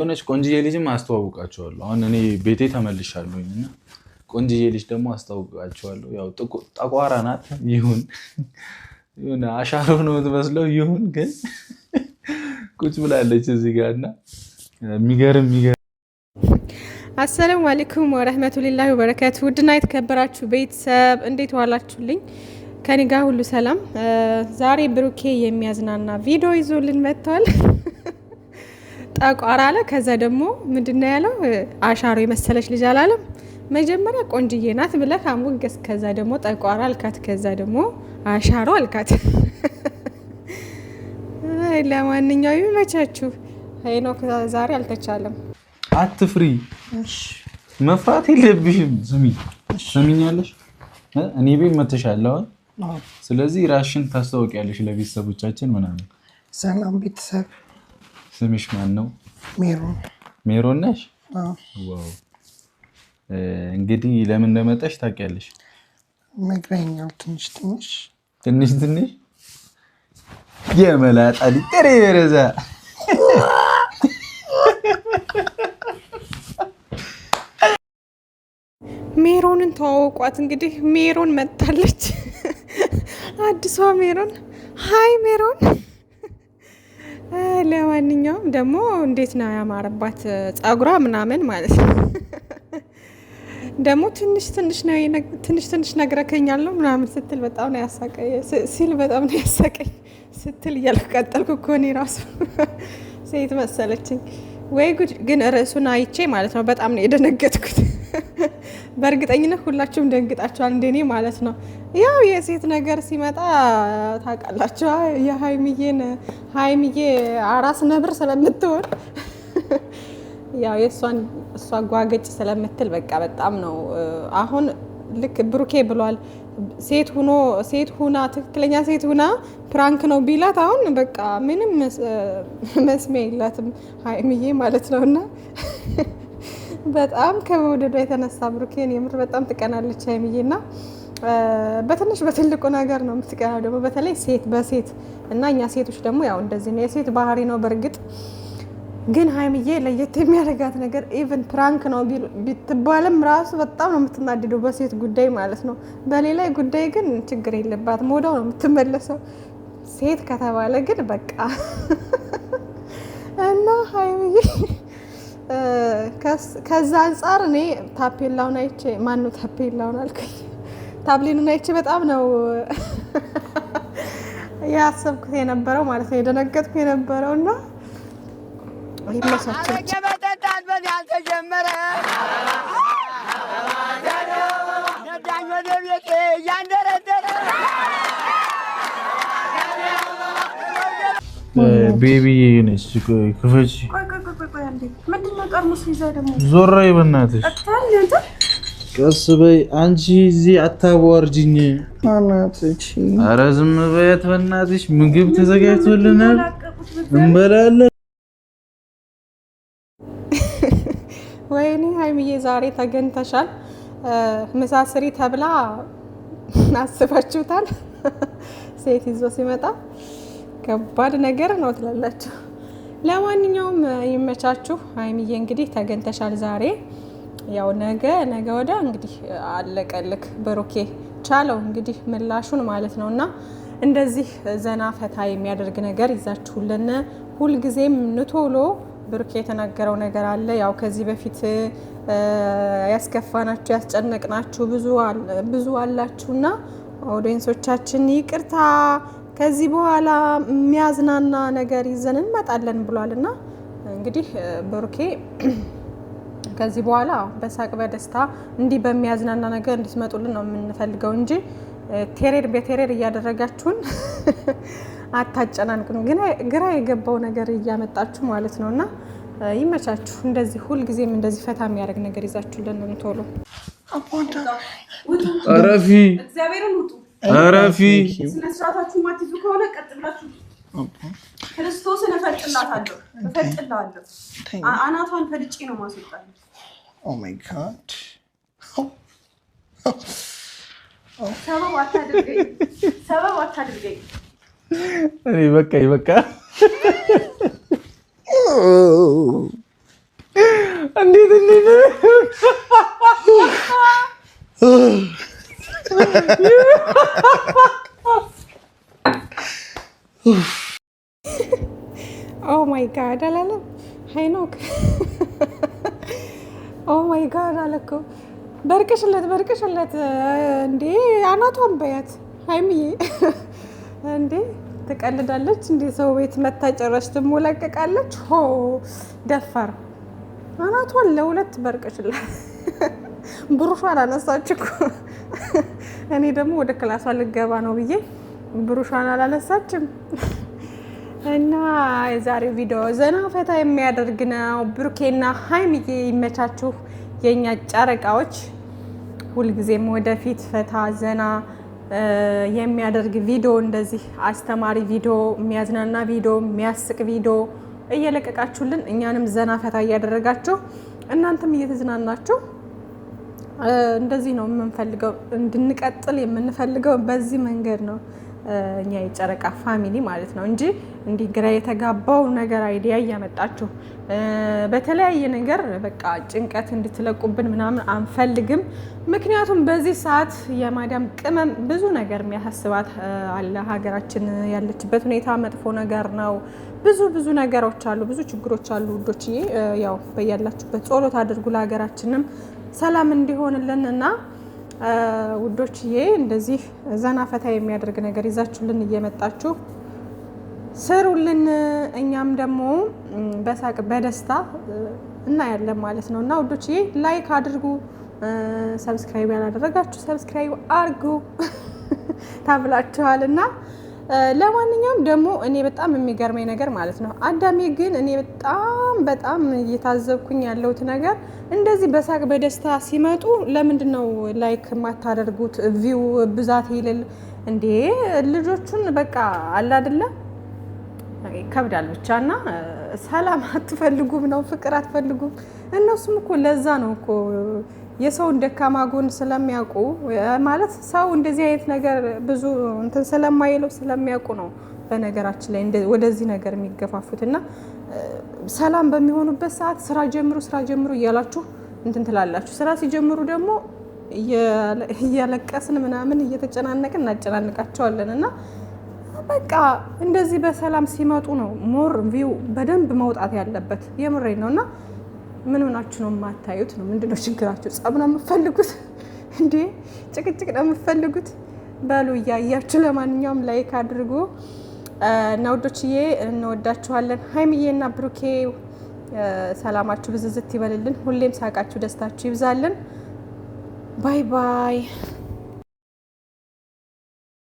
ሆነች ቆንጂዬ ልጅም አስተዋውቃቸዋለሁ። አሁን እኔ ቤቴ ተመልሻለሁኝና ቆንጂዬ ልጅ ደግሞ አስተዋውቃቸዋለሁ። ያው ጠቋራ ናት ይሁን አሻሮ ነው የምትመስለው ይሁን ግን ቁጭ ብላለች እዚህ ጋርና የሚገርም አሰላሙ አለይኩም ወራህመቱላሂ ወበረካቱ። ውድና የተከበራችሁ ቤተሰብ እንዴት ዋላችሁልኝ? ከኔ ጋር ሁሉ ሰላም። ዛሬ ብሩኬ የሚያዝናና ቪዲዮ ይዞልን መጥቷል። ጠቋራ አለ። ከዛ ደግሞ ምንድነው ያለው? አሻሮ የመሰለች ልጅ አላለም? መጀመሪያ ቆንጅዬ ናት ብለህ አሞገስ፣ ከዛ ደግሞ ጠቋራ አልካት፣ ከዛ ደግሞ አሻሮ አልካት። ለማንኛውም ይመቻችሁ። ሄኖክ ዛሬ አልተቻለም። አትፍሪ፣ መፍራት የለብሽም። ስሚኛለሽ፣ እኔ ቤት መተሻል አሁን። ስለዚህ ራስሽን ታስተዋውቂያለሽ ለቤተሰቦቻችን ምናምን። ሰላም ቤተሰብ። ስምሽ ማን ነው? ሜሮን። ሜሮን ነሽ? ዋው። እንግዲህ ለምን እንደመጣሽ ታውቂያለሽ? መግረኛው ትንሽ የመላጣ ሊጠሬ በረዛ ሜሮንን ተዋወቋት። እንግዲህ ሜሮን መጣለች፣ አዲሷ ሜሮን። ሃይ ሜሮን። ለማንኛውም ደግሞ እንዴት ነው ያማረባት ጸጉሯ ምናምን ማለት ነው። ደግሞ ትንሽ ነግረከኛለሁ ምናምን ስትል በጣም ነው ያሳቀኝ ሲል በጣም ነው ያሳቀኝ ስትል እያልኩ ቀጠልኩ እኮ እኔ ራሱ ሴት መሰለችኝ። ወይ ጉድ! ግን ርዕሱን አይቼ ማለት ነው በጣም ነው የደነገጥኩት። በእርግጠኝነት ሁላችሁም ደንግጣችኋል እንደኔ ማለት ነው። ያው የሴት ነገር ሲመጣ ታውቃላችሁ፣ የሀይሚዬ አራስ ነብር ስለምትሆን ያው እሷ ጓገጭ ስለምትል በቃ በጣም ነው አሁን ልክ ብሩኬ ብሏል። ሴት ሁና ትክክለኛ ሴት ሁና ፕራንክ ነው ቢላት አሁን በቃ ምንም መስሚያ የላትም ሀይሚዬ ማለት ነውና በጣም ከመውደዷ የተነሳ ብሩኬን የምር በጣም ትቀናለች ሀይሚዬና በትንሽ በትልቁ ነገር ነው የምትቀናው። ደግሞ በተለይ ሴት በሴት እና እኛ ሴቶች ደግሞ ያው እንደዚህ ነው፣ የሴት ባህሪ ነው። በእርግጥ ግን ሀይሚዬ ለየት የሚያደርጋት ነገር ኢቭን ፕራንክ ነው ቢትባልም ራሱ በጣም ነው የምትናደደው በሴት ጉዳይ ማለት ነው። በሌላ ጉዳይ ግን ችግር የለባትም፣ ወዲያው ነው የምትመለሰው። ሴት ከተባለ ግን በቃ እና ሀይሚዬ ከዛ አንጻር እኔ ታፔላውን አይቼ ማነው ታፔላውን አልኩኝ፣ ታብሌኑን አይቼ በጣም ነው ያሰብኩት የነበረው ማለት ነው፣ የደነገጥኩ የነበረው እና ይመሳቸው መጠጣት በዚህ አልተጀመረ ነዳኝ ወደ ቤቴ እያንደረደረ ቤቢዬ ነች። ክፈች። ምንድነው ጠርሙስ ይዘህ ደግሞ? ዞር በይ በእናትሽ፣ ቀስ በይ አንቺ። እዚህ አታዋርጂኝ። ኧረ ዝም በያት በእናትሽ። ምግብ ተዘጋጅቶልናል እንበላለን። ወይኔ ሀይሚዬ ዛሬ ተገኝተሻል። ምሳ ስሪ ተብላ አስባችሁታል? ሴት ይዞ ሲመጣ ከባድ ነገር ነው ትላላችሁ። ለማንኛውም ይመቻችሁ። ሀይሚዬ እንግዲህ ተገኝተሻል ዛሬ። ያው ነገ ወደ እንግዲህ አለቀልክ ብሩኬ ቻለው እንግዲህ ምላሹን ማለት ነውና እንደዚህ ዘና ፈታ የሚያደርግ ነገር ይዛችሁልን ሁልጊዜም ንቶሎ ብሩኬ የተናገረው ነገር አለ። ያው ከዚህ በፊት ያስከፋናችሁ ያስጨነቅናችሁ ብዙ አላችሁና ኦዲየንሶቻችን ይቅርታ፣ ከዚህ በኋላ የሚያዝናና ነገር ይዘን እንመጣለን ብሏልና እንግዲህ ብሩኬ ከዚህ በኋላ በሳቅ በደስታ እንዲህ በሚያዝናና ነገር እንድትመጡልን ነው የምንፈልገው እንጂ በቴሬር እያደረጋችሁን አታጨናንቁን። ግራ የገባው ነገር እያመጣችሁ ማለት ነውና ይመቻችሁ። እንደዚህ ሁልጊዜም እንደዚህ ፈታ የሚያደርግ ነገር ይዛችሁልን ነው ቶሎ። አረፊ ስነ ስርዓታችሁ ማትይዙ ከሆነ ቀጥላችሁ ክርስቶስን እፈልጥላታለሁ። አናቷን ፈልጬ ነው ማስወጣት። ኦ ማይ ጋድ። ሰበብ አታድርገኝ። እኔ በቃ እንዴት ኦ ማይ ጋድ አላለም ሄኖክ። ኦ ማይ ጋድ አለኩ። በርቅሽለት እንዴ አናቷን በያት ሀይሚዬ። እንዴ ትቀልዳለች እንዴ? ሰው ቤት መታ ጨረሽ ትሞለቀቃለች። ሆ ደፋር አናቷን ለሁለት በርቅሽለት። ብሩሿን አነሳች እኮ። እኔ ደግሞ ወደ ክላሷ ልገባ ነው ብዬ ብሩሿን አላነሳችም። እና የዛሬው ቪዲዮ ዘና ፈታ የሚያደርግ ነው። ብሩኬና ሀይሚዬ ይመቻችሁ የኛ ጨረቃዎች። ሁልጊዜም ወደፊት ፈታ ዘና የሚያደርግ ቪዲዮ፣ እንደዚህ አስተማሪ ቪዲዮ፣ የሚያዝናና ቪዲዮ፣ የሚያስቅ ቪዲዮ እየለቀቃችሁልን እኛንም ዘና ፈታ እያደረጋችሁ እናንተም እየተዝናናችሁ እንደዚህ ነው የምንፈልገው፣ እንድንቀጥል የምንፈልገው በዚህ መንገድ ነው። እኛ የጨረቃ ፋሚሊ ማለት ነው እንጂ እንዲህ ግራ የተጋባው ነገር አይዲያ እያመጣችሁ በተለያየ ነገር በቃ ጭንቀት እንድትለቁብን ምናምን አንፈልግም። ምክንያቱም በዚህ ሰዓት የማዳም ቅመም ብዙ ነገር የሚያሳስባት አለ። ሀገራችን ያለችበት ሁኔታ መጥፎ ነገር ነው። ብዙ ነገሮች አሉ፣ ብዙ ችግሮች አሉ ውዶችዬ። ያው በያላችሁበት ጸሎት አድርጉ ለሀገራችንም ሰላም እንዲሆንልን እና ውዶችዬ እንደዚህ ዘና ፈታ የሚያደርግ ነገር ይዛችሁልን እየመጣችሁ ስሩልን። እኛም ደግሞ በሳቅ በደስታ እናያለን ማለት ነው። እና ውዶችዬ ላይክ አድርጉ፣ ሰብስክራይብ ያላደረጋችሁ ሰብስክራይብ አድርጉ ታብላችኋል። እና ለማንኛውም ደግሞ እኔ በጣም የሚገርመኝ ነገር ማለት ነው አዳሜ ግን እኔ በጣም እየታዘብኩኝ ያለሁት ነገር እንደዚህ በሳቅ በደስታ ሲመጡ ለምንድን ነው ላይክ የማታደርጉት? ቪው ብዛት ይልል እንዴ? ልጆቹን በቃ አለ አይደለ ይከብዳል ብቻ። እና ሰላም አትፈልጉም ነው? ፍቅር አትፈልጉም? እነሱም እኮ ለዛ ነው እኮ የሰውን ደካማ ጎን ስለሚያውቁ ማለት ሰው እንደዚህ አይነት ነገር ብዙ እንትን ስለማይለው ስለሚያውቁ ነው በነገራችን ላይ ወደዚህ ነገር የሚገፋፉት። እና ሰላም በሚሆኑበት ሰዓት ስራ ጀምሩ እያላችሁ እንትን ትላላችሁ። ስራ ሲጀምሩ ደግሞ እያለቀስን ምናምን እየተጨናነቅን እናጨናንቃቸዋለን። እና በቃ እንደዚህ በሰላም ሲመጡ ነው ሞር ቪው በደንብ መውጣት ያለበት። የምሬ ነው። እና ምን ሆናችሁ ነው የማታዩት? ነው ምንድነው ችግራችሁ? ጸብ ነው የምትፈልጉት እንዴ? ጭቅጭቅ ነው የምትፈልጉት? በሉ እያያችሁ ለማንኛውም ላይክ አድርጉ እና ውዶችዬ እንወዳችኋለን። ሀይሚዬ እና ብሩኬ ሰላማችሁ ብዝዝት ይበልልን። ሁሌም ሳቃችሁ ደስታችሁ ይብዛልን። ባይ ባይ።